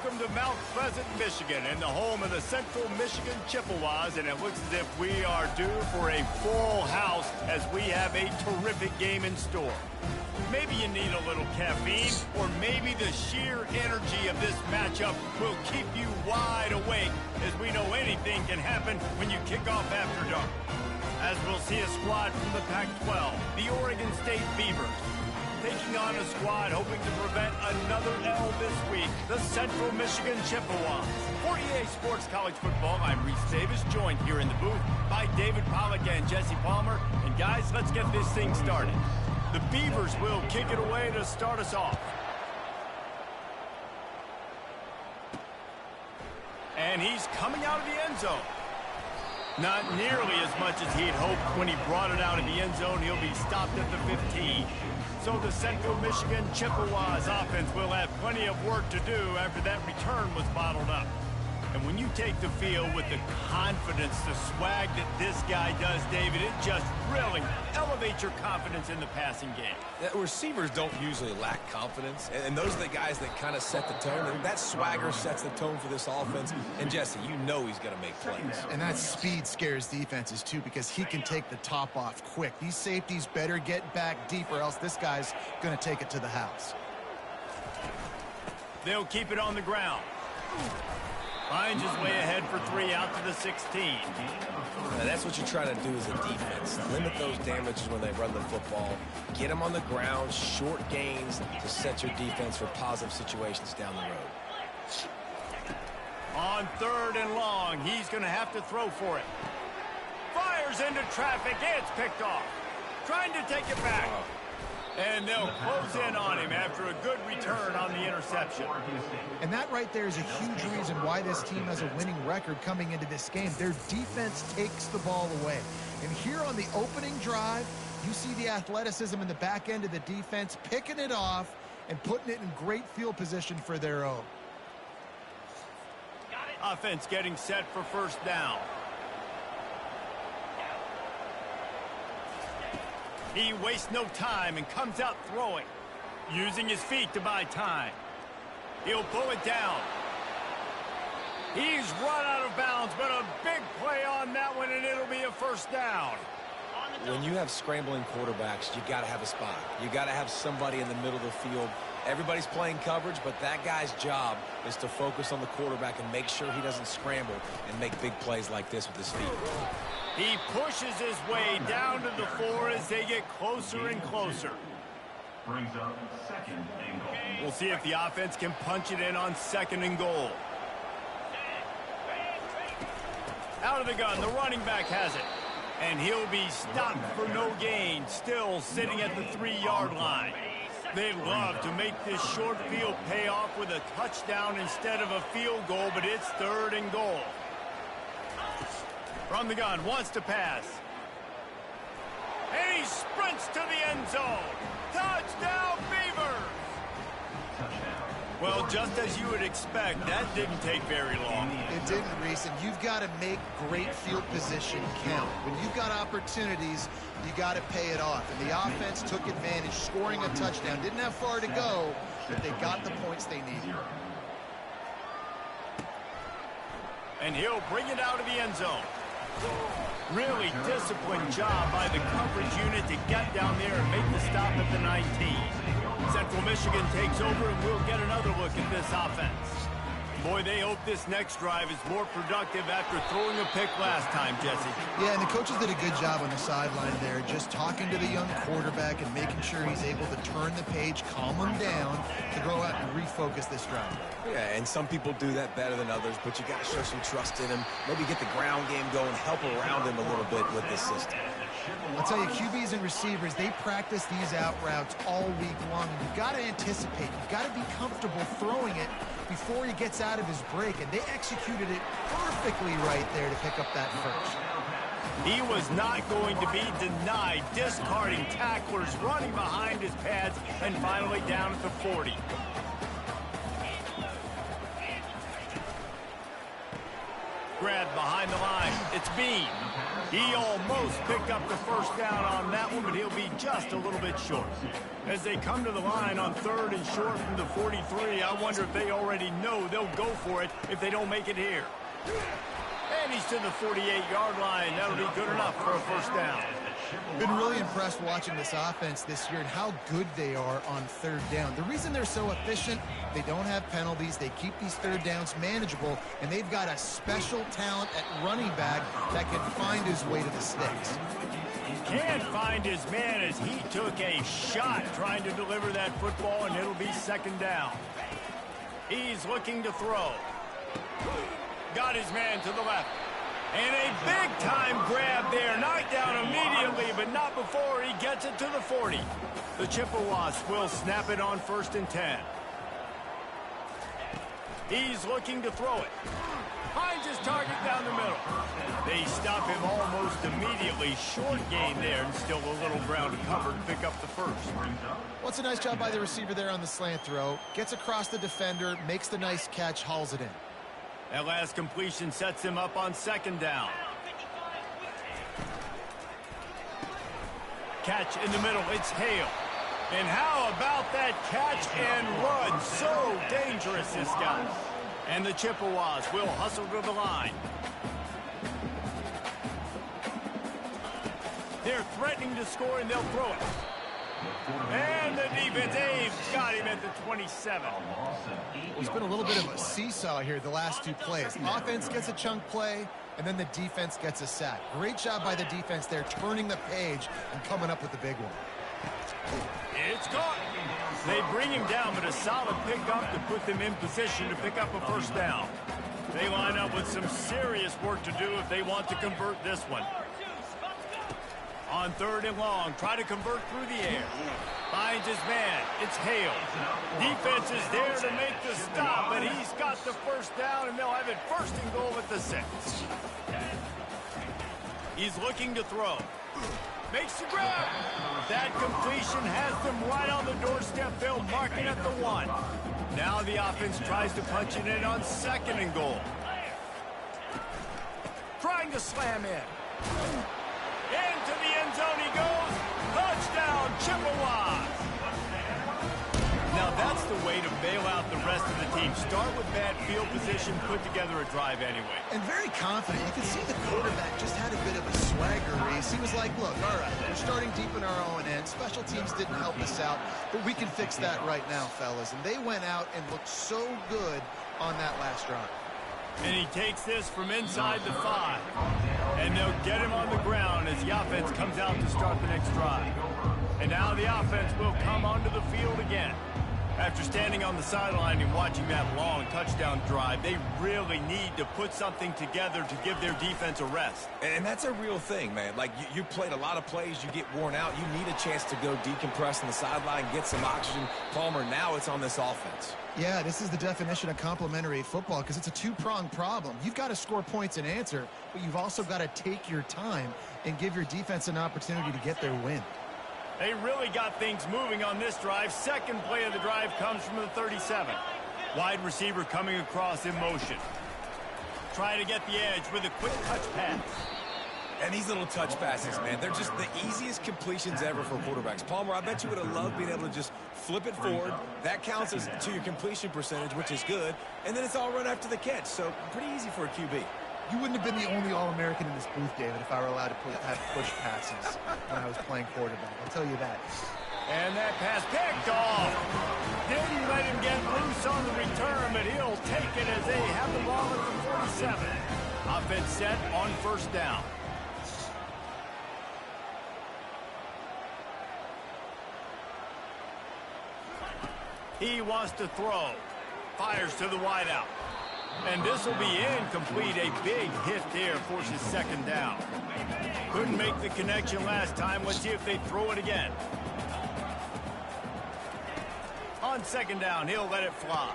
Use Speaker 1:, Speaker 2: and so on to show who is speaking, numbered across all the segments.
Speaker 1: Welcome to Mount Pleasant, Michigan, and the home of the Central Michigan Chippewas, and it looks as if we are due for a full house as we have a terrific game in store. Maybe you need a little caffeine, or maybe the sheer energy of this matchup will keep you wide awake, as we know anything can happen when you kick off after dark. As we'll see a squad from the Pac-12, the Oregon State Beavers, taking on a squad hoping to prevent another L this week, the Central Michigan Chippewas. For EA Sports College Football, I'm Reese Davis, joined here in the booth by David Pollack and Jesse Palmer. And guys, let's get this thing started. The Beavers will kick it away to start us off. And he's coming out of the end zone. Not nearly as much as he'd hoped when he brought it out of the end zone. He'll be stopped at the 15. So the Central Michigan Chippewas offense will have plenty of work to do after that return was bottled up. And when you take the field with the confidence, the swag that this guy does, David, it just really elevates your confidence in the passing game.
Speaker 2: Receivers don't usually lack confidence, and those are the guys that kind of set the tone. And that swagger sets the tone for this offense. And Jesse, you know he's going to make plays.
Speaker 3: And that speed scares defenses, too, because he can take the top off quick. These safeties better get back deep, or else this guy's going to take it to the house.
Speaker 1: They'll keep it on the ground. Finds his way ahead for 3 out to the 16.
Speaker 2: Now that's what you're trying to do as a defense. Limit those damages when they run the football. Get them on the ground, short gains to set your defense for positive situations down the road.
Speaker 1: On 3rd and long, he's going to have to throw for it. Fires into traffic. It's picked off. Trying to take it back. And they'll close in on him after a good return on the interception.
Speaker 3: And that right there is a huge reason why this team has a winning record coming into this game. Their defense takes the ball away. And here on the opening drive, you see the athleticism in the back end of the defense, picking it off and putting it in great field position for their own.
Speaker 1: Offense getting set for 1st down. He wastes no time and comes out throwing, using his feet to buy time. He'll pull it down. He's run out of bounds, but a big play on that one, and it'll be a 1st down.
Speaker 2: When you have scrambling quarterbacks, you got to have a spot. You got to have somebody in the middle of the field. Everybody's playing coverage, but that guy's job is to focus on the quarterback and make sure he doesn't scramble and make big plays like this with his feet.
Speaker 1: He pushes his way down to the 4 as they get closer and closer.
Speaker 4: Brings up 2nd and goal.
Speaker 1: We'll see if the offense can punch it in on 2nd and goal. Out of the gun, the running back has it. And he'll be stopped for no gain, still sitting at the 3-yard line. They'd love to make this short field pay off with a touchdown instead of a field goal, but it's 3rd and goal. From the gun, wants to pass. And he sprints to the end zone. Touchdown, Beavers! Well, just as you would expect, that didn't take very long.
Speaker 3: It didn't, Reese, and you've got to make great field position count. When you've got opportunities, you got to pay it off. And the offense took advantage, scoring a touchdown. Didn't have far to go, but they got the points they needed.
Speaker 1: And he'll bring it out of the end zone. Really disciplined job by the coverage unit to get down there and make the stop at the 19. Central Michigan takes over, and we'll get another look at this offense. Boy, they hope this next drive is more productive after throwing a pick last time, Jesse.
Speaker 3: Yeah, and the coaches did a good job on the sideline there, just talking to the young quarterback and making sure he's able to turn the page, calm him down, to go out and refocus this drive.
Speaker 2: Yeah, and some people do that better than others, but you got to show some trust in him. Maybe get the ground game going, help around him a little bit with this system.
Speaker 3: I'll tell you, QBs and receivers, they practice these out routes all week long. You've got to anticipate. You've got to be comfortable throwing it before he gets out of his break, and they executed it perfectly right there to pick up that 1st.
Speaker 1: He was not going to be denied, discarding tacklers, running behind his pads, and finally down at the 40. grab behind the line. It's Bean. He almost picked up the first down on that one, but he'll be just a little bit short. As they come to the line on 3rd and short from the 43, I wonder if they already know they'll go for it if they don't make it here. And he's to the 48-yard line. That'll be good enough for a first down.
Speaker 3: Been really impressed watching this offense this year and how good they are on 3rd down. The reason they're so efficient, they don't have penalties, they keep these 3rd downs manageable, and they've got a special talent at running back that can find his way to the sticks.
Speaker 1: Can't find his man as he took a shot trying to deliver that football, and it'll be 2nd down. He's looking to throw. Got his man to the left. And a big-time grab there. Knocked down immediately, but not before he gets it to the 40. The Chippewas will snap it on 1st and 10. He's looking to throw it. Finds his target down the middle. They stop him almost immediately. Short gain there, and still a little ground to cover to pick up the first.
Speaker 3: Well, it's a nice job by the receiver there on the slant throw. Gets across the defender, makes the nice catch, hauls it in.
Speaker 1: That last completion sets him up on 2nd down. Catch in the middle. It's Hale. And how about that catch and run? So dangerous, this guy. And the Chippewas will hustle to the line. They're threatening to score, and they'll throw it. And the defense, got him at the 27.
Speaker 3: Well, it's been a little bit of a seesaw here the last 2 plays. Offense gets a chunk play, and then the defense gets a sack. Great job by the defense there, turning the page and coming up with the big one.
Speaker 1: It's caught. They bring him down, but a solid pickup to put them in position to pick up a first down. They line up with some serious work to do if they want to convert this one. On 3rd and long, try to convert through the air. Finds his man. It's Hale. Defense is there to make the stop, but he's got the first down, and they'll have it 1st and goal at the 6. He's looking to throw. Makes the grab. That completion has them right on the doorstep. They'll mark it at the 1. Now the offense tries to punch it in on 2nd and goal. Trying to slam in. Into the end zone he goes. Touchdown, Chippewas. Now that's the way to bail out the rest of the team. Start with bad field position, put together a drive anyway.
Speaker 3: And very confident. You can see the quarterback just had a bit of a swagger race. He was like, look, all right, we're starting deep in our own end. Special teams didn't help us out, but we can fix that right now, fellas. And they went out and looked so good on that last drive.
Speaker 1: And he takes this from inside the 5. And they'll get him on the ground as the offense comes out to start the next drive. And now the offense will come onto the field again. After standing on the sideline and watching that long touchdown drive, they really need to put something together to give their defense a rest.
Speaker 2: And that's a real thing, man. Like, you played a lot of plays, you get worn out, you need a chance to go decompress on the sideline, get some oxygen. Palmer, now it's on this offense.
Speaker 3: Yeah, this is the definition of complementary football because it's a 2-pronged problem. You've got to score points and answer, but you've also got to take your time and give your defense an opportunity to get their win.
Speaker 1: They really got things moving on this drive. 2nd play of the drive comes from the 37. Wide receiver coming across in motion. Trying to get the edge with a quick touch pass.
Speaker 2: And these little touch passes, man, they're just the easiest completions ever for quarterbacks. Palmer, I bet you would have loved being able to just flip it forward. That counts as to your completion percentage, which is good. And then it's all run after the catch, so pretty easy for a QB.
Speaker 3: You wouldn't have been the only All-American in this booth, David, if I were allowed to have push passes when I was playing quarterback. I'll tell you that.
Speaker 1: And that pass picked off. Didn't let him get loose on the return, but he'll take it as they have the ball at the 47. Offense set on 1st down. He wants to throw. Fires to the wideout. And this will be incomplete. A big hit there forces 2nd down. Couldn't make the connection last time. Let's see if they throw it again. On 2nd down, he'll let it fly.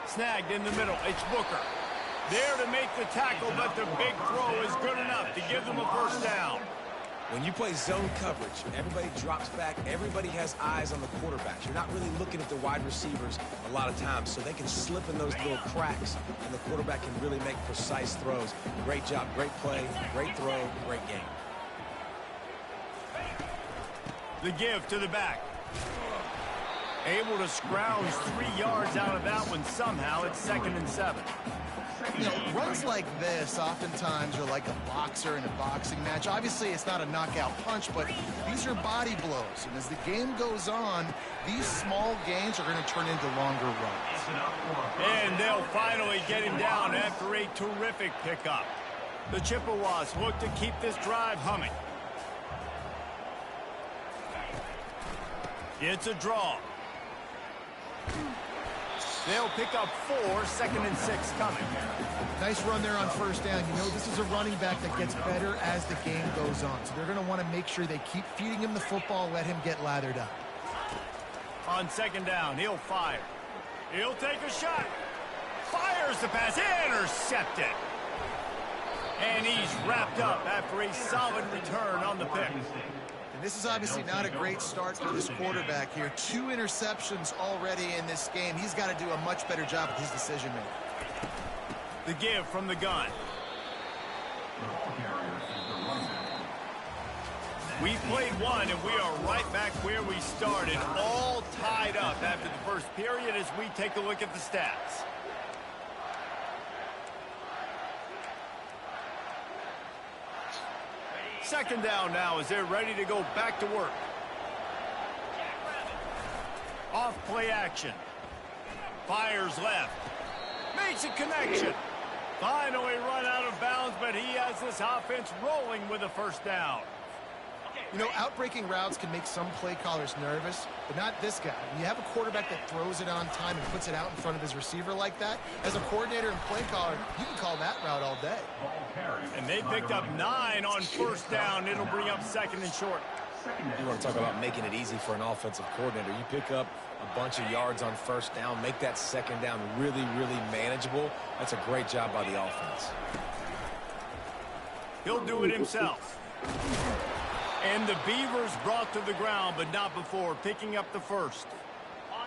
Speaker 1: Snagged in the middle. It's Booker. There to make the tackle, but the big throw is good enough to give them a first down.
Speaker 2: When you play zone coverage, everybody drops back. Everybody has eyes on the quarterbacks. You're not really looking at the wide receivers a lot of times, so they can slip in those little cracks, and the quarterback can really make precise throws. Great job, great play, great throw, great game.
Speaker 1: The give to the back. Able to scrounge 3 yards out of that one somehow. It's 2nd and 7.
Speaker 3: You know, runs like this oftentimes are like a boxer in a boxing match. Obviously, it's not a knockout punch, but these are body blows. And as the game goes on, these small gains are going to turn into longer runs.
Speaker 1: And they'll finally get him down after a terrific pickup. The Chippewas look to keep this drive humming. It's a draw. They'll pick up 4, 2nd and 6 coming.
Speaker 3: Nice run there on 1st down. You know, this is a running back that gets better as the game goes on. So they're going to want to make sure they keep feeding him the football, let him get lathered up.
Speaker 1: On 2nd down, he'll fire. He'll take a shot. Fires the pass. Intercepted. And he's wrapped up after a solid return on the pick.
Speaker 3: And this is obviously not a great start for this quarterback here. 2 interceptions already in this game. He's got to do a much better job with his decision-making.
Speaker 1: The give from the gun. We've played one, and we are right back where we started, all tied up after the first period as we take a look at the stats. Second down now as they're ready to go back to work. Off play action. Fires left. Makes a connection. Finally run out of bounds, but he has this offense rolling with a 1st down.
Speaker 3: You know, outbreaking routes can make some play callers nervous, but not this guy. When you have a quarterback that throws it on time and puts it out in front of his receiver like that, as a coordinator and play caller, you can call that route all day.
Speaker 1: And they picked up 9 on 1st down. It'll bring up 2nd and short.
Speaker 2: You want to talk about making it easy for an offensive coordinator. You pick up a bunch of yards on 1st down, make that 2nd down really, really manageable. That's a great job by the offense.
Speaker 1: He'll do it himself. And the Beavers brought to the ground, but not before, picking up the 1st.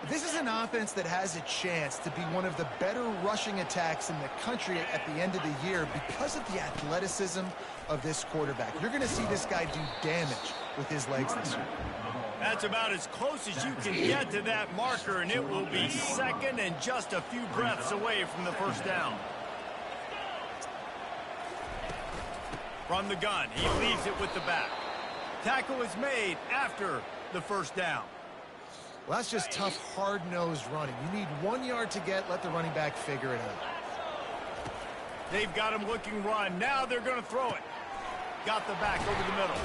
Speaker 3: This is an offense that has a chance to be one of the better rushing attacks in the country at the end of the year because of the athleticism of this quarterback. You're going to see this guy do damage with his legs this year.
Speaker 1: That's about as close as you can get to that marker, and it will be 2nd and just a few breaths away from the 1st down. From the gun, he leaves it with the back. Tackle is made after the 1st down.
Speaker 3: Well, that's just tough, hard-nosed running. You need 1 yard to get. Let the running back figure it out.
Speaker 1: They've got him looking run. Now they're going to throw it. Got the back over the middle.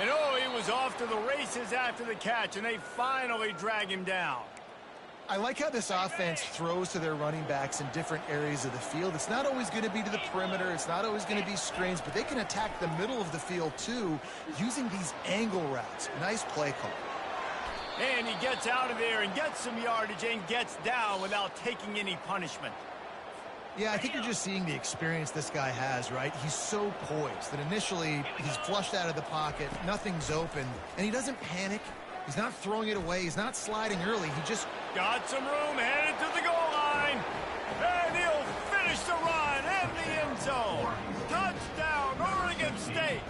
Speaker 1: And oh, he was off to the races after the catch, and they finally drag him down.
Speaker 3: I like how this offense throws to their running backs in different areas of the field. It's not always going to be to the perimeter. It's not always going to be screens, but they can attack the middle of the field, too, using these angle routes. Nice play call.
Speaker 1: And he gets out of there and gets some yardage and gets down without taking any punishment.
Speaker 3: Yeah, I think you're just seeing the experience this guy has, right? He's so poised that initially he's flushed out of the pocket, nothing's open, and he doesn't panic. He's not throwing it away. He's not sliding early. He just
Speaker 1: got some room, headed to the goal line. And he'll finish the run in the end zone. Touchdown, Oregon State.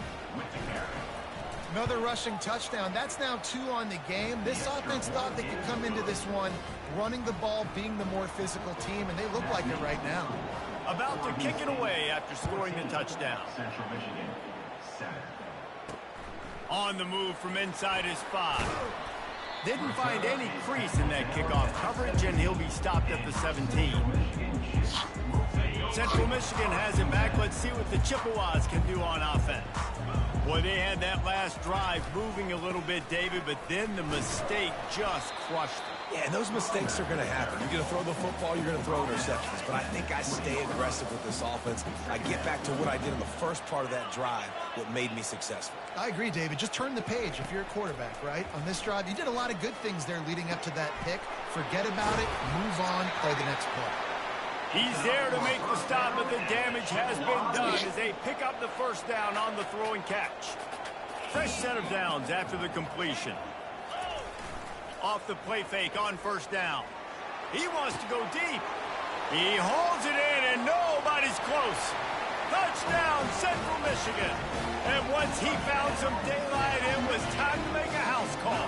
Speaker 3: Another rushing touchdown. That's now 2 on the game. This offense thought they could come into this one running the ball, being the more physical team, and they look like it right now.
Speaker 1: About to kick it away after scoring the touchdown.
Speaker 4: Central Michigan, 7.
Speaker 1: On the move from inside his 5. Didn't find any crease in that kickoff coverage, and he'll be stopped at the 17. Central Michigan has it back. Let's see what the Chippewas can do on offense. Boy, they had that last drive moving a little bit, David, but then the mistake just crushed them.
Speaker 2: Yeah, and those mistakes are going to happen. You're going to throw the football, you're going to throw interceptions. But I think I stay aggressive with this offense. I get back to what I did in the first part of that drive that made me successful.
Speaker 3: I agree, David. Just turn the page if you're a quarterback, right? On this drive, you did a lot of good things there leading up to that pick. Forget about it, move on, play the next play.
Speaker 1: He's there to make the stop, but the damage has been done as they pick up the 1st down on the throw and catch. Fresh set of downs after the completion. Off the play fake on first down. He wants to go deep. He holds it in, and nobody's close. Touchdown, Central Michigan. And once he found some daylight, it was time to make a house call.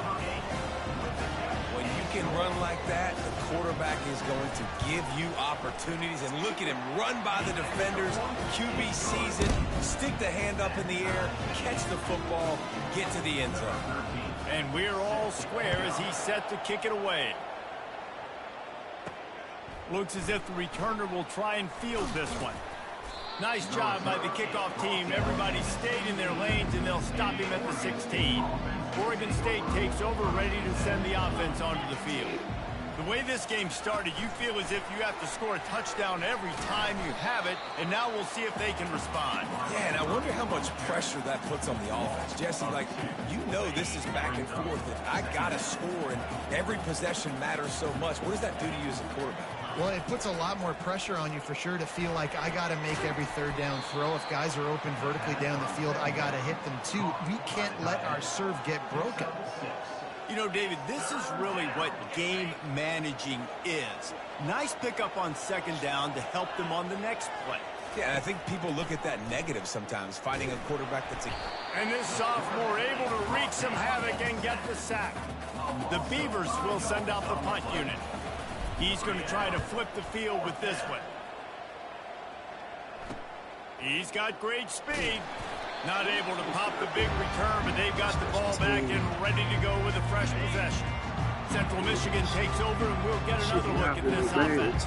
Speaker 2: When you can run like that, the quarterback is going to give you opportunities. And look at him run by the defenders. QB sees it, stick the hand up in the air, catch the football, get to the end zone.
Speaker 1: And we're all square as he's set to kick it away. Looks as if the returner will try and field this one. Nice job by the kickoff team. Everybody stayed in their lanes, and they'll stop him at the 16. Oregon State takes over, ready to send the offense onto the field. The way this game started, you feel as if you have to score a touchdown every time you have it, and now we'll see if they can respond.
Speaker 2: Yeah, and I wonder how much pressure that puts on the offense. Jesse, like, you know this is back and forth, and I got to score, and every possession matters so much. What does that do to you as a quarterback?
Speaker 3: Well, it puts a lot more pressure on you for sure to feel like I got to make every third down throw. If guys are open vertically down the field, I got to hit them too. We can't let our serve get broken.
Speaker 1: You know, David, this is really what game managing is. Nice pickup on second down to help them on the next play.
Speaker 2: Yeah, and I think people look at that negative sometimes, finding a quarterback that's
Speaker 1: And this sophomore able to wreak some havoc and get the sack. The Beavers will send out the punt unit. He's going to try to flip the field with this one. He's got great speed. Not able to pop the big return, but they've got the ball back and ready to go with a fresh possession. Central Michigan takes over, and we'll get another look at this offense.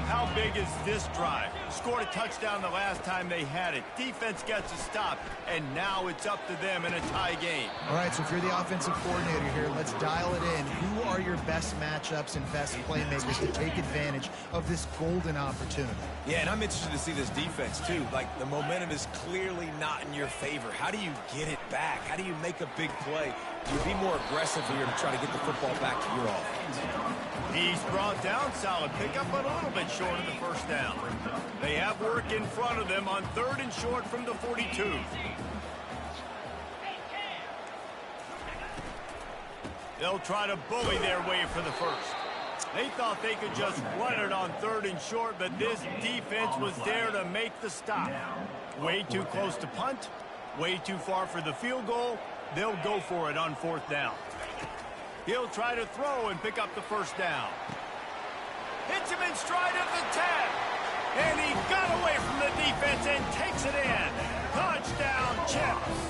Speaker 1: How big is this drive? Scored a touchdown the last time they had it. Defense gets a stop, and now it's up to them in a tie game.
Speaker 3: All right, so if you're the offensive coordinator here, let's dial it in. Who are your best matchups and best playmakers to take advantage of this golden opportunity?
Speaker 2: Yeah, and I'm interested to see this defense, too. Like, the momentum is clearly not in your favor. How do you get it back? How do you make a big play? Do you be more aggressive here to try to get the football back to your offense?
Speaker 1: He's brought down, solid pickup, but a little bit short of the first down. They have work in front of them on third and short from the 42. They'll try to bully their way for the first. They thought they could just run it on third and short, but this defense was there to make the stop. Way too close to punt, way too far for the field goal. They'll go for it on fourth down. He'll try to throw and pick up the first down. Hits him in stride at the 10. And he got away from the defense and takes it in. Touchdown, Chips.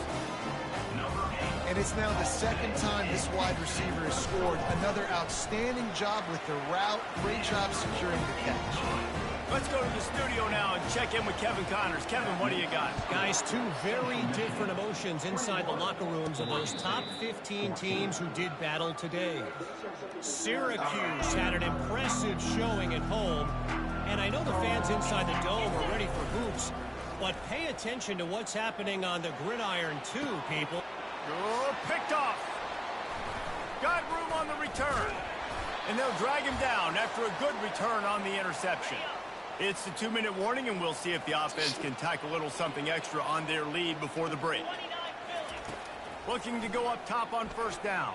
Speaker 3: And it's now the second time this wide receiver has scored. Another outstanding job with the route. Great job securing the catch.
Speaker 1: Let's go to the studio now and check in with Kevin Connors. Kevin, what do you got?
Speaker 5: Guys, two very different emotions inside the locker rooms of those top 15 teams who did battle today. Syracuse had an impressive showing at home, and I know the fans inside the dome are ready for hoops, but pay attention to what's happening on the gridiron too, people.
Speaker 1: Oh, picked off. Got room on the return. And they'll drag him down after a good return on the interception. It's the 2-minute warning, and we'll see if the offense can tack a little something extra on their lead before the break. Looking to go up top on first down.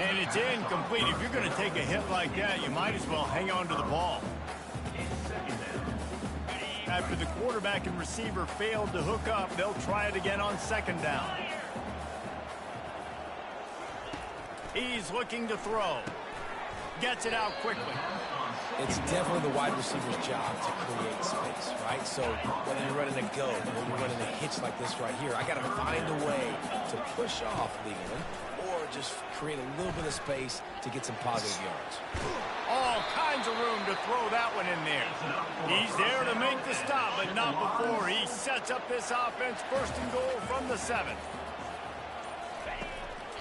Speaker 1: And it's incomplete. If you're going to take a hit like that, you might as well hang on to the ball. After the quarterback and receiver failed to hook up, they'll try it again on second down. He's looking to throw. Gets it out quickly.
Speaker 2: It's definitely the wide receiver's job to create space, right? So whether you're running a go or you're running a hitch like this right here, I got to find a way to push off legally or just create a little bit of space to get some positive yards.
Speaker 1: All kinds of room to throw that one in there. He's there to make the stop, but not before he sets up this offense first and goal from the 7.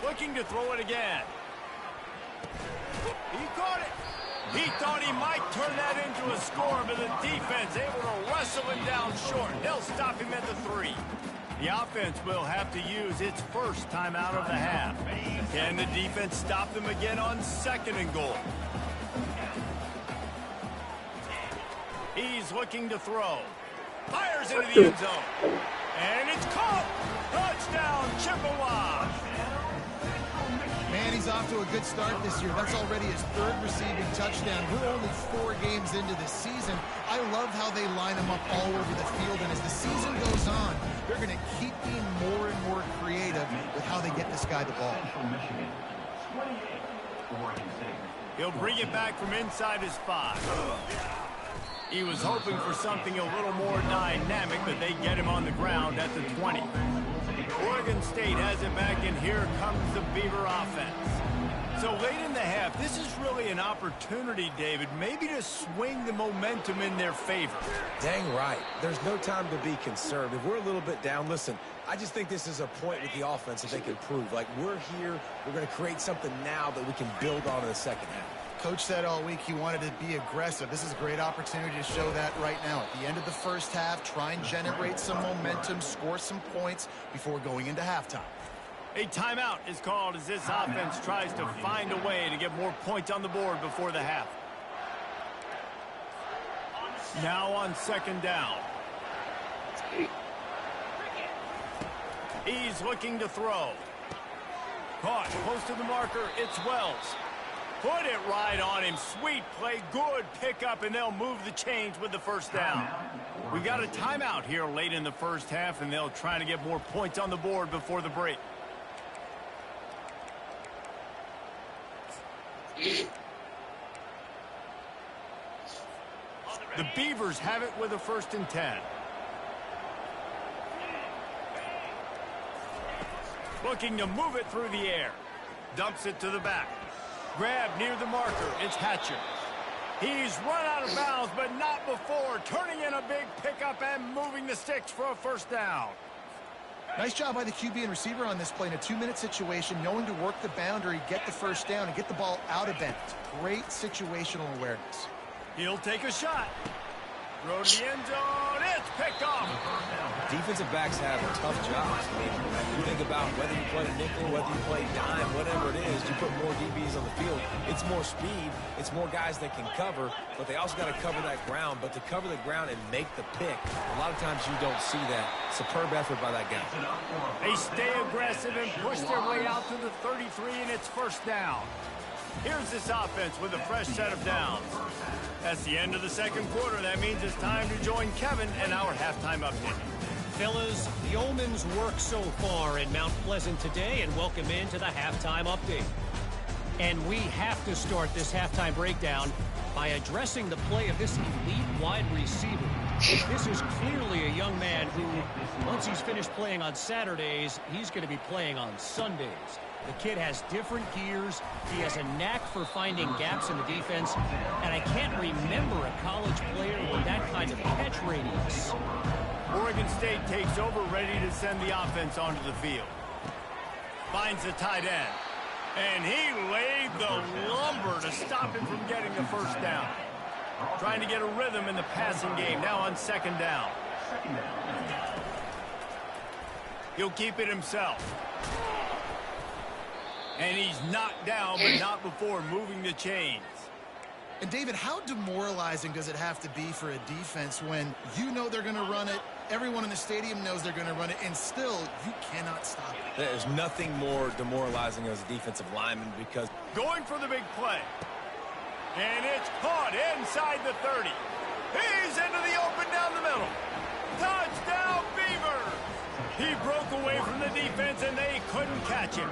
Speaker 1: Looking to throw it again. He caught it. He thought he might turn that into a score, but the defense able to wrestle him down short. They'll stop him at the 3. The offense will have to use its first timeout of the half. Can the defense stop them again on second and goal? He's looking to throw. Fires into the end zone. And it's caught. Touchdown, Chippewa.
Speaker 3: Man, he's off to a good start this year. That's already his third receiving touchdown. We're only 4 games into the season. I love how they line him up all over the field. And as the season goes on, they're going to keep being more and more creative with how they get this guy the ball.
Speaker 1: He'll bring it back from inside his 5. He was hoping for something a little more dynamic, but they get him on the ground at the 20. Oregon State has it back, and here comes the Beaver offense. So late in the half, this is really an opportunity, David, maybe to swing the momentum in their favor.
Speaker 2: Dang right. There's no time to be concerned. If we're a little bit down, listen, I just think this is a point with the offense that they can prove. Like, we're here, we're going to create something now that we can build on in the second half.
Speaker 3: Coach said all week he wanted to be aggressive. This is a great opportunity to show that right now. At the end of the first half, try and generate some momentum, score some points before going into halftime.
Speaker 1: A timeout is called as this offense tries to find a way to get more points on the board before the half. Now on second down. He's looking to throw. Caught close to the marker. It's Wells. Put it right on him. Sweet play. Good pickup, and they'll move the chains with the first down. We've got a timeout here late in the first half, and they'll try to get more points on the board before the break. The Beavers have it with a 1st and 10. Looking to move it through the air. Dumps it to the back. Grab near the marker. It's Hatcher. He's run out of bounds, but not before. Turning in a big pickup and moving the sticks for a first down.
Speaker 3: Nice job by the QB and receiver on this play in a 2-minute situation, knowing to work the boundary, get the first down, and get the ball out of bounds. Great situational awareness.
Speaker 1: He'll take a shot. Throw to the end zone. It's picked off.
Speaker 2: Defensive backs have tough jobs. I mean, you think about whether you play nickel, whether you play dime, whatever it is, you put more DBs on the field. It's more speed. It's more guys that can cover, but they also got to cover that ground. But to cover the ground and make the pick, a lot of times you don't see that. Superb effort by that guy.
Speaker 1: They stay aggressive and push their way out to the 33, and it's first down. Here's this offense with a fresh set of downs. That's the end of the second quarter. That means it's time to join Kevin and our halftime update.
Speaker 5: Fellas, yeoman's work so far in Mount Pleasant today, and welcome into the halftime update. And we have to start this halftime breakdown by addressing the play of this elite wide receiver. This is clearly a young man who, once he's finished playing on Saturdays, he's going to be playing on Sundays. The kid has different gears. He has a knack for finding gaps in the defense. And I can't remember a college player with that kind of catch radius.
Speaker 1: Oregon State takes over, ready to send the offense onto the field. Finds the tight end. And he laid the lumber to stop him from getting the first down. Trying to get a rhythm in the passing game. Now on second down. He'll keep it himself. And he's knocked down, but not before moving the chains.
Speaker 3: And, David, how demoralizing does it have to be for a defense when you know they're going to run it, everyone in the stadium knows they're going to run it, and still you cannot stop it?
Speaker 2: There's nothing more demoralizing as a defensive lineman because...
Speaker 1: Going for the big play. And it's caught inside the 30. He's into the open down the middle. Touchdown, Beavers! He broke away from the defense, and they couldn't catch him.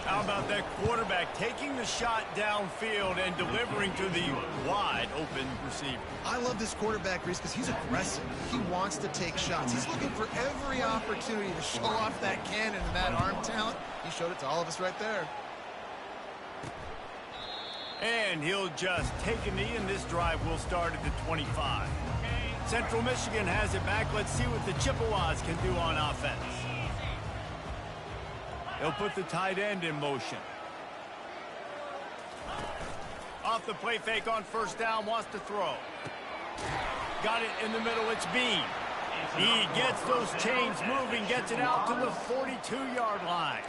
Speaker 1: How about that quarterback taking the shot downfield and delivering to the wide open receiver?
Speaker 3: I love this quarterback, Reese, because he's aggressive. He wants to take shots. He's looking for every opportunity to show off that cannon and that arm talent. He showed it to all of us right there.
Speaker 1: And he'll just take a knee, and this drive will start at the 25. Central Michigan has it back. Let's see what the Chippewas can do on offense. They'll put the tight end in motion. Off the play fake on first down, wants to throw. Got it in the middle, it's Bean. He gets those chains moving, gets it out to the 42-yard line.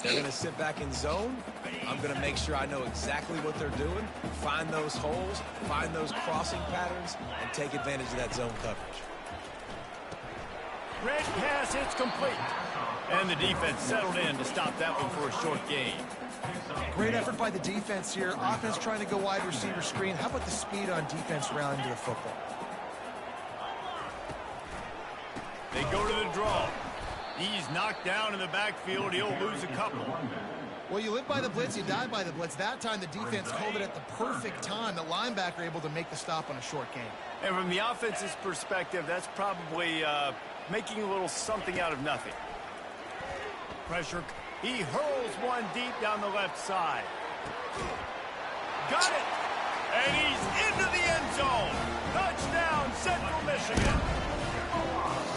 Speaker 2: They're going to sit back in zone. I'm going to make sure I know exactly what they're doing, find those holes, find those crossing patterns, and take advantage of that zone coverage.
Speaker 1: Red pass, it's complete. And the defense settled in to stop that one for a short gain.
Speaker 3: Great effort by the defense here. Offense trying to go wide receiver screen. How about the speed on defense rounding to the football?
Speaker 1: They go to the draw. He's knocked down in the backfield. He'll lose a couple.
Speaker 3: Well, you live by the blitz, you die by the blitz. That time the defense called it at the perfect time. The linebacker able to make the stop on a short gain.
Speaker 1: And from the offense's perspective, that's probably making a little something out of nothing. Pressure. He hurls one deep down the left side. Got it! And he's into the end zone. Touchdown, Central Michigan.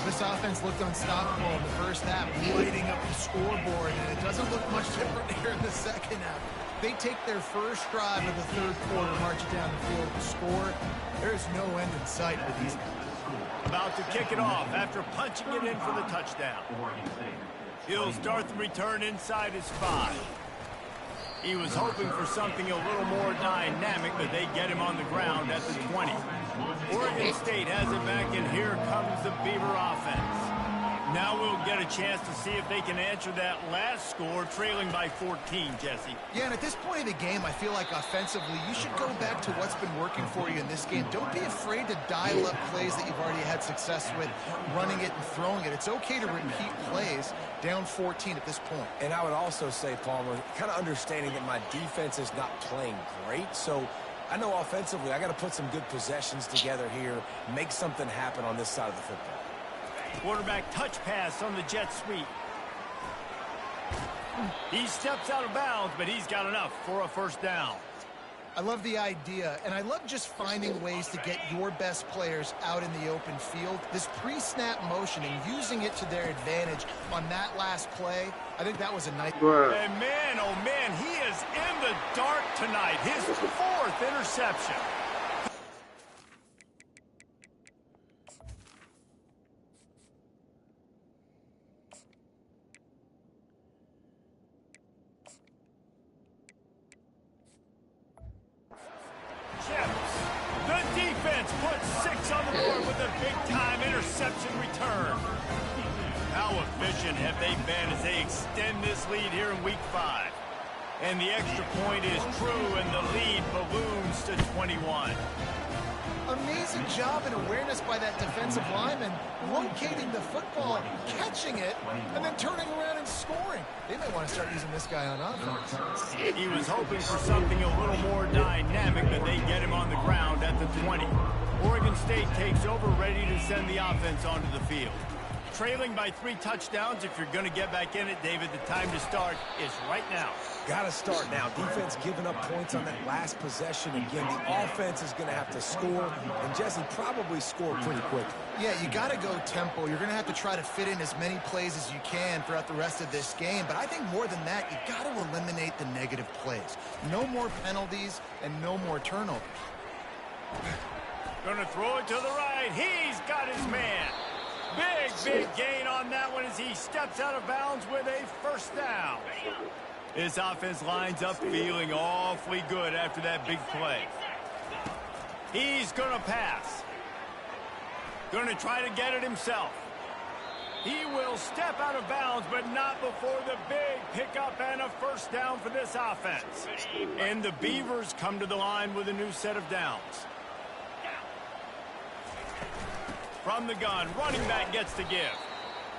Speaker 3: This offense looked unstoppable in the first half, lighting up the scoreboard, and it doesn't look much different here in the second half. They take their first drive of the third quarter, march it down the field to score. There's no end in sight for these guys.
Speaker 1: About to kick it off after punching it in for the touchdown. He'll start the return inside his 5. He was hoping for something a little more dynamic, but they get him on the ground at the 20. Oregon State has it back, and here comes the Beaver offense. Now we'll get a chance to see if they can answer that last score, trailing by 14, Jesse.
Speaker 3: Yeah, and at this point of the game, I feel like offensively, you should go back to what's been working for you in this game. Don't be afraid to dial up plays that you've already had success with, running it and throwing it. It's okay to repeat plays down 14 at this point.
Speaker 2: And I would also say, Palmer, kind of understanding that my defense is not playing great, so I know offensively I got to put some good possessions together here, make something happen on this side of the football.
Speaker 1: Quarterback touch pass on the jet sweep. He steps out of bounds, but he's got enough for a first down.
Speaker 3: I love the idea, and I love just finding ways to get your best players out in the open field. This pre-snap motion and using it to their advantage on that last play, I think that was a nice...
Speaker 1: And man, oh man, he is in the dark tonight. His 4th interception. The defense puts 6 on the board with a big-time interception return. How efficient have they been as they extend this lead here in Week 5? And the extra point is true, and the lead balloons to 21.
Speaker 3: Amazing job and awareness by that defensive lineman, locating the football, catching it, and then turning around and scoring. They may want to start using this guy on offense.
Speaker 1: He was hoping for something a little more dynamic, but they get him on the ground at the 20. Oregon State takes over, ready to send the offense onto the field. Trailing by 3 touchdowns. If you're going to get back in it, David, the time to start is right now.
Speaker 2: Got to start now. Defense giving up points on that last possession. Again, the offense is going to have to score, and Jesse probably scored pretty quickly.
Speaker 3: Yeah, you got to go tempo. You're going to have to try to fit in as many plays as you can throughout the rest of this game. But I think more than that, you got to eliminate the negative plays. No more penalties and no more turnovers.
Speaker 1: Going to throw it to the right. He's got his man. Big gain on that one as he steps out of bounds with a first down. This offense lines up feeling awfully good after that big play. He's going to pass. Going to try to get it himself. He will step out of bounds, but not before the big pickup and a first down for this offense. And the Beavers come to the line with a new set of downs. From the gun, running back gets to give.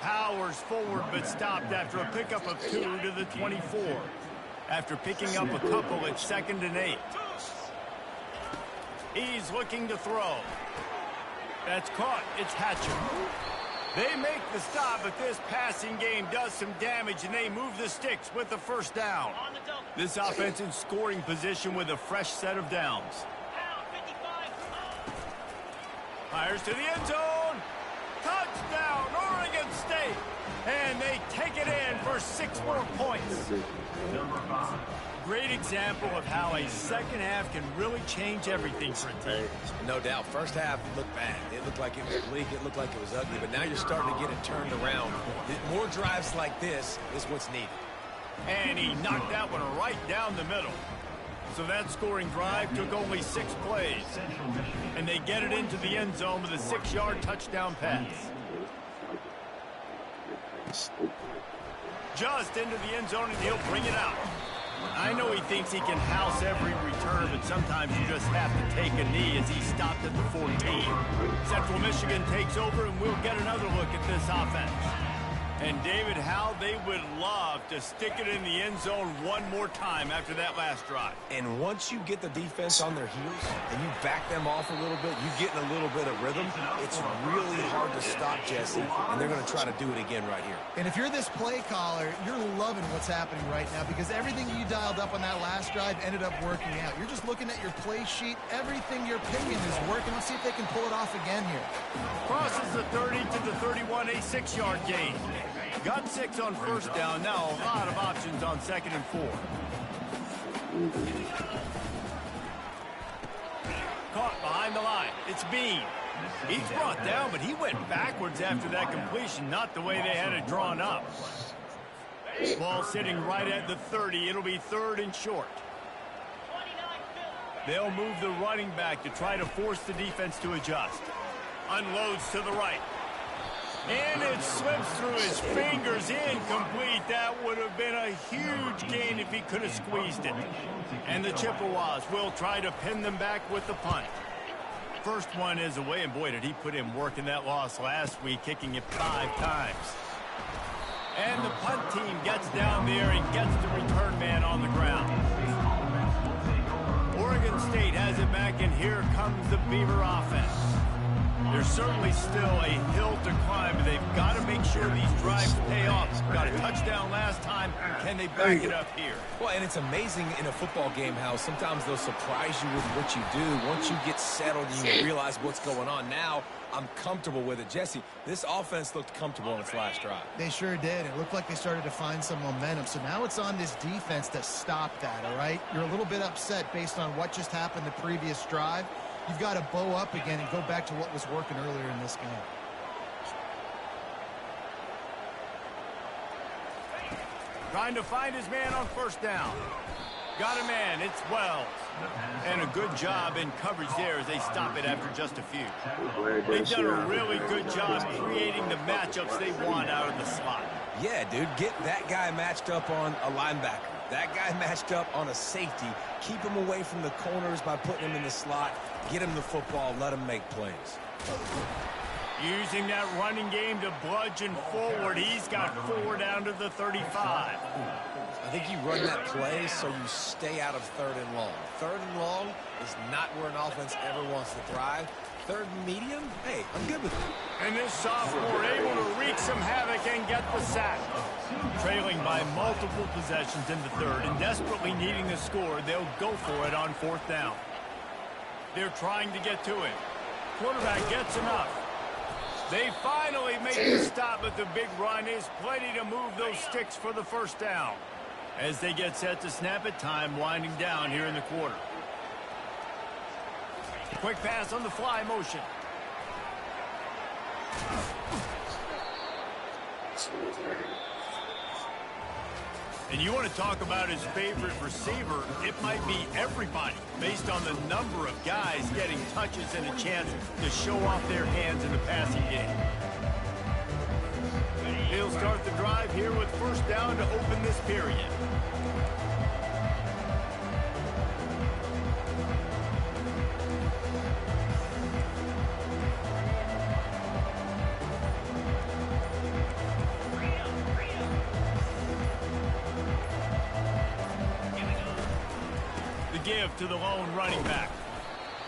Speaker 1: Powers forward, but stopped after a pickup of 2 to the 24. After picking up a couple, it's 2nd and 8. He's looking to throw. That's caught. It's Hatcher. They make the stop, but this passing game does some damage, and they move the sticks with the first down. This offense in scoring position with a fresh set of downs. Fires to the end zone. Touchdown, Oregon State. And they take it in for 6 more points. Great example of how a second half can really change everything for a team.
Speaker 2: No doubt. First half looked bad. It looked like it was bleak. It looked like it was ugly. But now you're starting to get it turned around. More drives like this is what's needed.
Speaker 1: And he knocked that one right down the middle. So that scoring drive took only 6 plays. And they get it into the end zone with a 6-yard touchdown pass. Just into the end zone, and he'll bring it out. I know he thinks he can house every return, but sometimes you just have to take a knee as he stopped at the 14. Central Michigan takes over, and we'll get another look at this offense. And, David, how they would love to stick it in the end zone one more time after that last drive.
Speaker 2: And once you get the defense on their heels and you back them off a little bit, you get in a little bit of rhythm, it's really hard to stop Jesse, and they're going to try to do it again right here.
Speaker 3: And if you're this play caller, you're loving what's happening right now because everything you dialed up on that last drive ended up working out. You're just looking at your play sheet. Everything you're picking is working. Let's see if they can pull it off again here.
Speaker 1: Crosses the 30 to the 31, a 6-yard gain. Got 6 on first down. Now a lot of options on 2nd and 4. Caught behind the line. It's Bean. He's brought down, but he went backwards after that completion, not the way they had it drawn up. Ball sitting right at the 30. It'll be 3rd and short. They'll move the running back to try to force the defense to adjust. Unloads to the right. And it slips through his fingers, incomplete. That would have been a huge gain if he could have squeezed it. And the Chippewas will try to pin them back with the punt. First one is away, and boy, did he put in work in that loss last week, kicking it 5 times. And the punt team gets down there and gets the return man on the ground. Oregon State has it back, and here comes the Beaver offense. There's certainly still a hill to climb, but they've got to make sure these drives pay off. Got a touchdown last time. Can they back it up here?
Speaker 2: Well, and it's amazing in a football game how sometimes they'll surprise you with what you do. Once you get settled and you realize what's going on, now I'm comfortable with it. Jesse, this offense looked comfortable on its last drive.
Speaker 3: They sure did. It looked like they started to find some momentum. So now it's on this defense to stop that, all right? You're a little bit upset based on what just happened the previous drive. You've got to bow up again and go back to what was working earlier in this game.
Speaker 1: Trying to find his man on first down. Got a man. It's Wells. And a good job in coverage there as they stop it after just a few. They've done a really good job creating the matchups they want out of the slot.
Speaker 2: Yeah, dude, get that guy matched up on a linebacker. That guy matched up on a safety. Keep him away from the corners by putting him in the slot. Get him the football. Let him make plays.
Speaker 1: Using that running game to bludgeon forward. He's got 4 down to the 35.
Speaker 2: I think you run that play so you stay out of 3rd and long. 3rd and long is not where an offense ever wants to thrive. 3rd and medium, hey, I'm good with it.
Speaker 1: And this sophomore able to wreak some havoc and get the sack. Trailing by multiple possessions in the 3rd and desperately needing the score, they'll go for it on 4th down. They're trying to get to it. Quarterback gets enough. They finally make the stop, but the big run is plenty to move those sticks for the first down. As they get set to snap it, time winding down here in the quarter. Quick pass on the fly motion. And you want to talk about his favorite receiver, it might be everybody, based on the number of guys getting touches and a chance to show off their hands in the passing game. He'll start the drive here with first down to open this period. Give to the lone running back.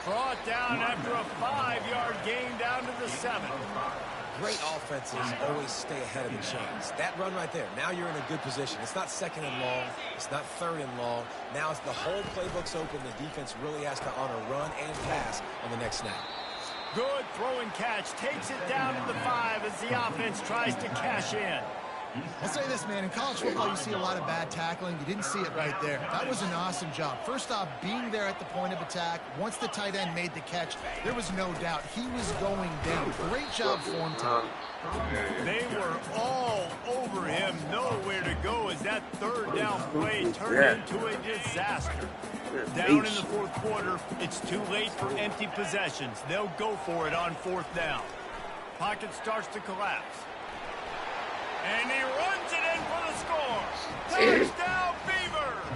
Speaker 1: Draw it down after a 5-yard gain down to the 7.
Speaker 2: Great offenses always stay ahead of the chains. That run right there, now you're in a good position. It's not 2nd and long. It's not 3rd and long. Now it's the whole playbook's open. The defense really has to honor run and pass on the next snap.
Speaker 1: Good throw and catch. Takes it down to the 5 as the offense tries to cash in.
Speaker 3: I'll say this, man. In college football, you see a lot of bad tackling. You didn't see it right there. That was an awesome job. First off, being there at the point of attack. Once the tight end made the catch, there was no doubt he was going down. Great job for him, Tom.
Speaker 1: They were all over him. Nowhere to go as that 3rd down play turned into a disaster. Down in the 4th quarter, it's too late for empty possessions. They'll go for it on 4th down. Pocket starts to collapse. And he runs it in for the score. Touchdown, Beavers!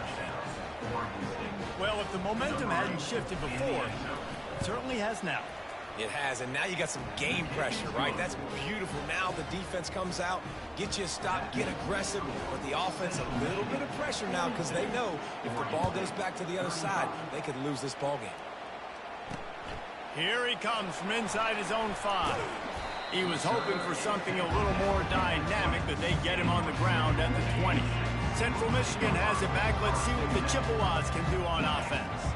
Speaker 1: Well, if the momentum hadn't shifted before, it certainly has now.
Speaker 2: It has, and now you got some game pressure, right? That's beautiful. Now the defense comes out, get you a stop, get aggressive, but the offense a little bit of pressure now because they know if the ball goes back to the other side, they could lose this ball game.
Speaker 1: Here he comes from inside his own 5. He was hoping for something a little more dynamic, but they get him on the ground at the 20. Central Michigan has it back. Let's see what the Chippewas can do on offense.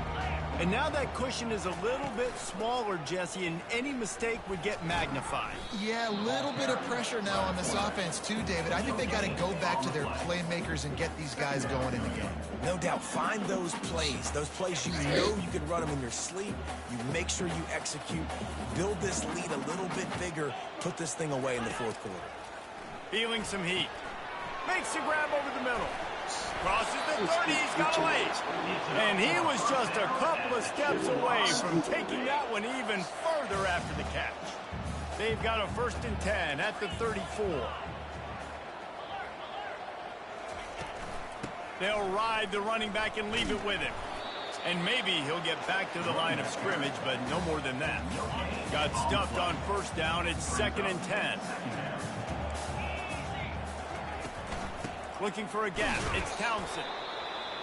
Speaker 1: And now that cushion is a little bit smaller, Jesse, and any mistake would get magnified.
Speaker 3: Yeah, a little bit of pressure now on this offense too, David. I think they got to go back to their playmakers and get these guys going in the game.
Speaker 2: No doubt. Find those plays you know you can run them in your sleep. You make sure you execute. Build this lead a little bit bigger. Put this thing away in the fourth quarter.
Speaker 1: Feeling some heat. Makes the grab over the middle. Crosses the 30, he's got away. And he was just a couple of steps away from taking that one even further after the catch. They've got a 1st and 10 at the 34. They'll ride the running back and leave it with him. And maybe he'll get back to the line of scrimmage, but no more than that. Got stuffed on 1st down. It's 2nd and 10. Looking for a gap. It's Townsend.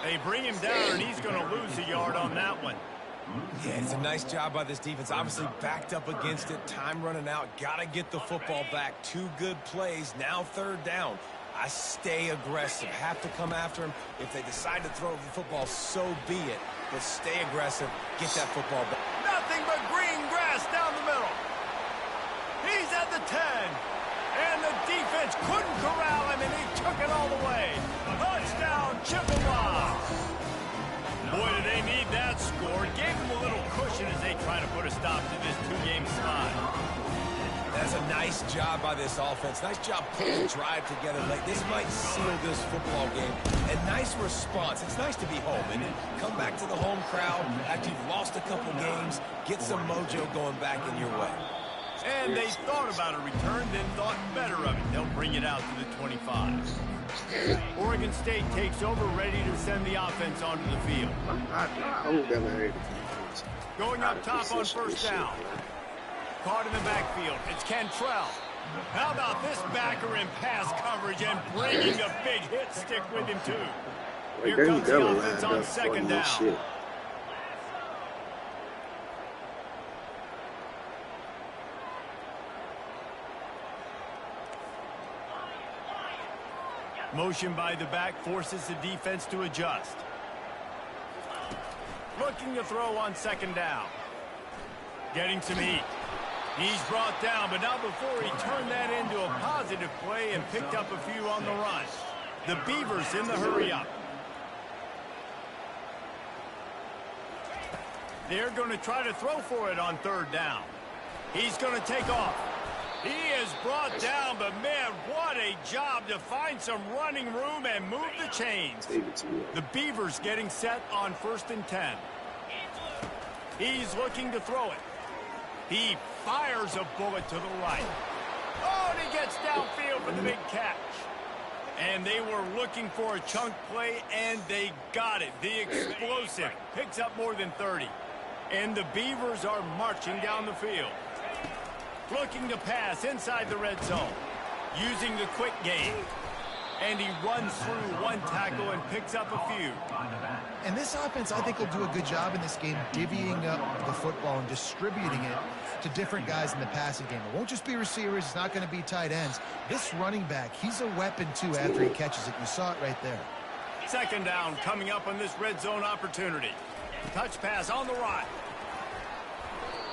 Speaker 1: They bring him down, and he's going to lose a yard on that one.
Speaker 2: Yeah, it's a nice job by this defense. Obviously backed up against it. Time running out. Got to get the football back. 2 good plays. Now 3rd down. I stay aggressive. Have to come after him. If they decide to throw the football, so be it. But stay aggressive. Get that football back.
Speaker 1: Nothing but green grass down the middle. He's at the 10. And the defense couldn't corral him, and he took it all the way. Touchdown, Chippewas. Boy, do they need that score. Gave them a little cushion as they try to put a stop to this 2-game slide.
Speaker 2: That's a nice job by this offense. Nice job putting the drive together late. This might seal this football game. And nice response. It's nice to be home and come back to the home crowd after you've lost a couple games. Get some mojo going back in your way.
Speaker 1: And they thought about a return, then thought better of it. They'll bring it out to the 25. Oregon State takes over, ready to send the offense onto the field. Going up top on 1st down. Caught in the backfield. It's Cantrell. How about this backer in pass coverage and bringing a big hit stick with him, too. Here comes the offense on 2nd down. Motion by the back forces the defense to adjust. Looking to throw on 2nd down. Getting some heat. He's brought down, but not before he turned that into a positive play and picked up a few on the run. The Beavers in the hurry-up. They're going to try to throw for it on 3rd down. He's going to take off. He is brought down, but man, what a job to find some running room and move the chains. The Beavers getting set on 1st and 10. He's looking to throw it. He fires a bullet to the right. Oh, and he gets downfield for the big catch. And they were looking for a chunk play, and they got it. The explosive picks up more than 30. And the Beavers are marching down the field. Looking to pass inside the red zone. Using the quick game. And he runs through 1 tackle and picks up a few.
Speaker 3: And this offense, I think, will do a good job in this game divvying up the football and distributing it to different guys in the passing game. It won't just be receivers. It's not going to be tight ends. This running back, he's a weapon, too, after he catches it. You saw it right there.
Speaker 1: 2nd down coming up on this red zone opportunity. Touch pass on the right.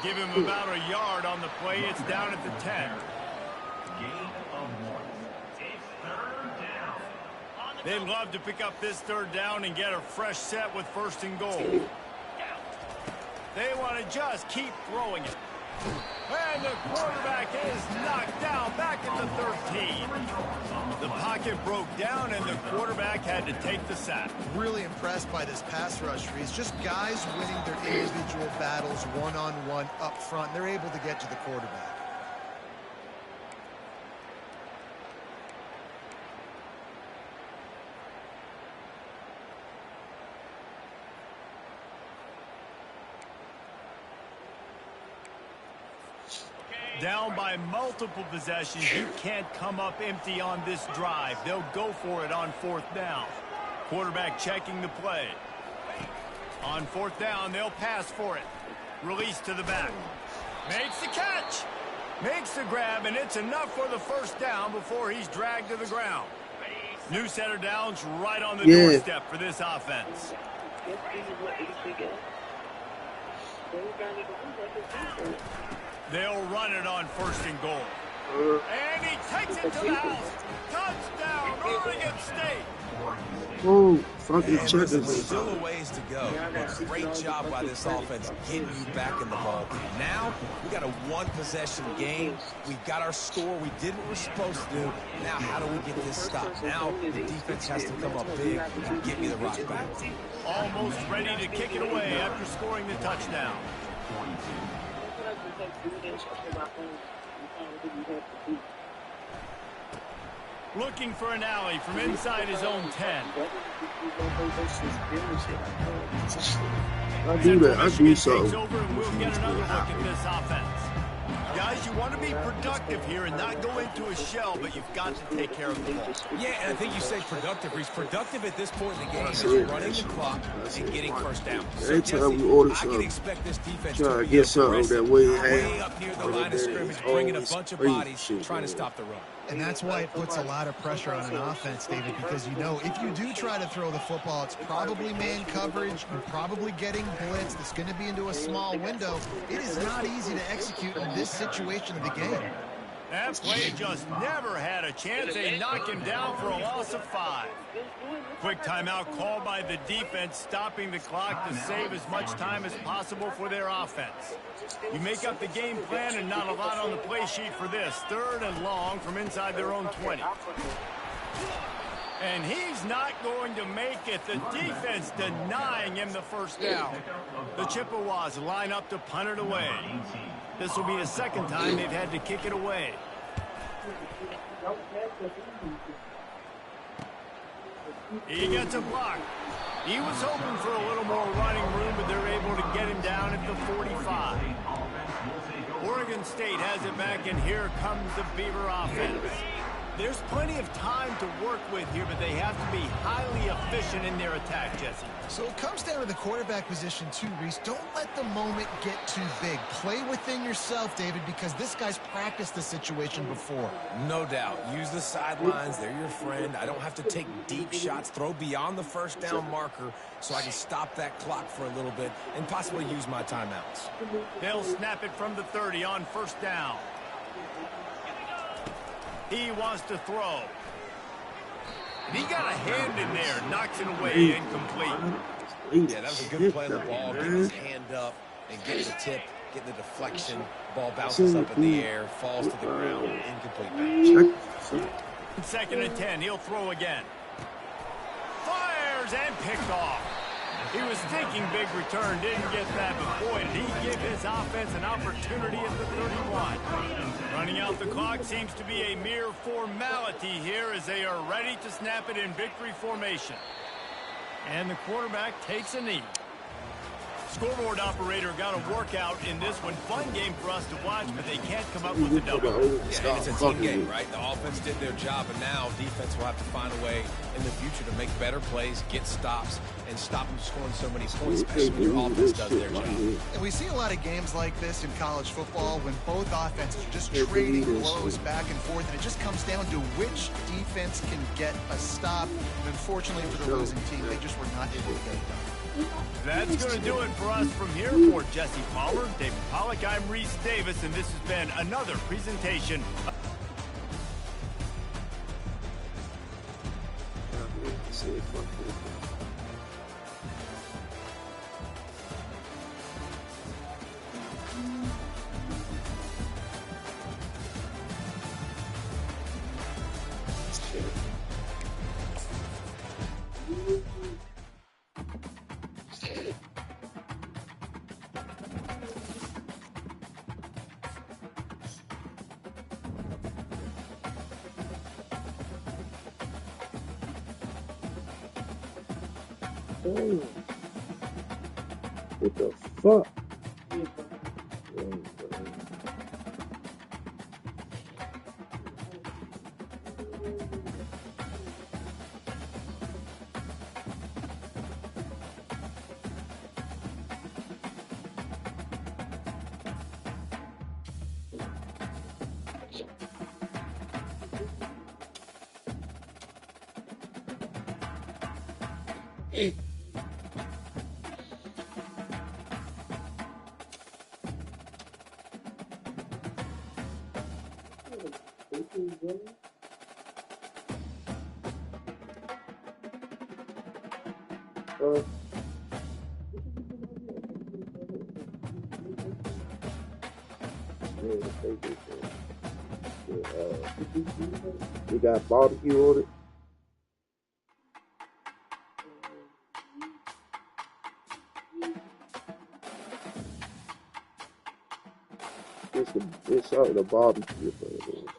Speaker 1: Give him about a yard on the play. It's down at the 10. They'd love to pick up this 3rd down and get a fresh set with 1st and goal. They want to just keep throwing it. And the quarterback is knocked down back at the 13. The pocket broke down, and the quarterback had to take the sack.
Speaker 3: Really impressed by this pass rush, Reese. Just guys winning their individual battles one-on-one up front. They're able to get to the quarterback.
Speaker 1: Down by multiple possessions, you can't come up empty on this drive. They'll go for it on 4th down. Quarterback checking the play. On 4th down, they'll pass for it. Release to the back. Makes the catch. Makes the grab, and it's enough for the 1st down before he's dragged to the ground. New set of downs right on the doorstep for this offense. They'll run it on 1st and goal. And he takes it to the house. Touchdown, Oregon State.
Speaker 6: Oh, fucking check
Speaker 2: There's
Speaker 6: this.
Speaker 2: still a ways to go. Great job by this offense getting you back in the ball game. Now, we got a one-possession game. We've got our score we did what we're supposed to do. Now, how do we get this stopped? Now, the defense has to come up big and get me the rock back.
Speaker 1: Almost ready to kick it away after scoring the touchdown. Looking for an alley from inside his own 10.
Speaker 6: I do that. I do
Speaker 1: Takes
Speaker 6: something.
Speaker 1: over and we'll get another look at this offense. Guys, you want to be productive here and not go into a shell, but you've got to take care of the ball.
Speaker 2: Yeah, and I think you say productive. He's productive at this point in the game is running the clock and getting 1st down. So,
Speaker 6: Every time we order
Speaker 2: I can
Speaker 6: something,
Speaker 2: expect this defense
Speaker 6: try
Speaker 2: to
Speaker 6: to
Speaker 2: be
Speaker 6: get something
Speaker 2: aggressive,
Speaker 6: that we
Speaker 2: way
Speaker 6: have.
Speaker 2: up near the line of scrimmage, bringing a bunch of bodies, trying to stop the run.
Speaker 3: And that's why it puts a lot of pressure on an offense, David, because you know if you do try to throw the football, it's probably man coverage. You're probably getting blitzed. It's going to be into a small window. It is not easy to execute in this situation of the game.
Speaker 1: That play just never had a chance. They knock him down for a loss of 5. Quick timeout called by the defense, stopping the clock to save as much time as possible for their offense. You make up the game plan and not a lot on the play sheet for this. 3rd and long from inside their own 20. And he's not going to make it. The defense denying him the 1st down. The Chippewas line up to punt it away. This will be the 2nd time they've had to kick it away. He gets a block. He was hoping for a little more running room, but they're able to get him down at the 45. Oregon State has it back, and here comes the Beaver offense. There's plenty of time to work with here, but they have to be highly efficient in their attack, Jesse.
Speaker 3: So it comes down to the quarterback position too, Reese. Don't let the moment get too big. Play within yourself, David, because this guy's practiced the situation before.
Speaker 2: No doubt. Use the sidelines. They're your friend. I don't have to take deep shots. Throw beyond the 1st down marker so I can stop that clock for a little bit and possibly use my timeouts.
Speaker 1: They'll snap it from the 30 on 1st down. He wants to throw. And he got a hand in there, knocks it away, incomplete.
Speaker 2: Yeah, that was a good play on the ball. Getting his hand up and getting the tip, getting the deflection. Ball bounces up in the air, falls to the ground, incomplete pass.
Speaker 1: 2nd and 10, he'll throw again. Fires and picked off. He was thinking big return, didn't get that, but boy, did he give his offense an opportunity at the 31. Running out the clock seems to be a mere formality here as they are ready to snap it in victory formation. And the quarterback takes a knee. Scoreboard operator got a workout in this one. Fun game for us to watch, but they can't come up with a W.
Speaker 2: Yeah, it's a team game, right? The offense did their job, and now defense will have to find a way in the future to make better plays, get stops, and stop them scoring so many points, especially when your offense does their job.
Speaker 3: And we see a lot of games like this in college football when both offenses are just trading blows back and forth, and it just comes down to which defense can get a stop. And unfortunately for the losing team, they just were not able to get it done.
Speaker 1: That's going to do it for us from here. For Jesse Palmer, David Pollack, I'm Reese Davis, and this has been another presentation.
Speaker 6: What the fuck? We got barbecue on it. It's something a barbecue for it.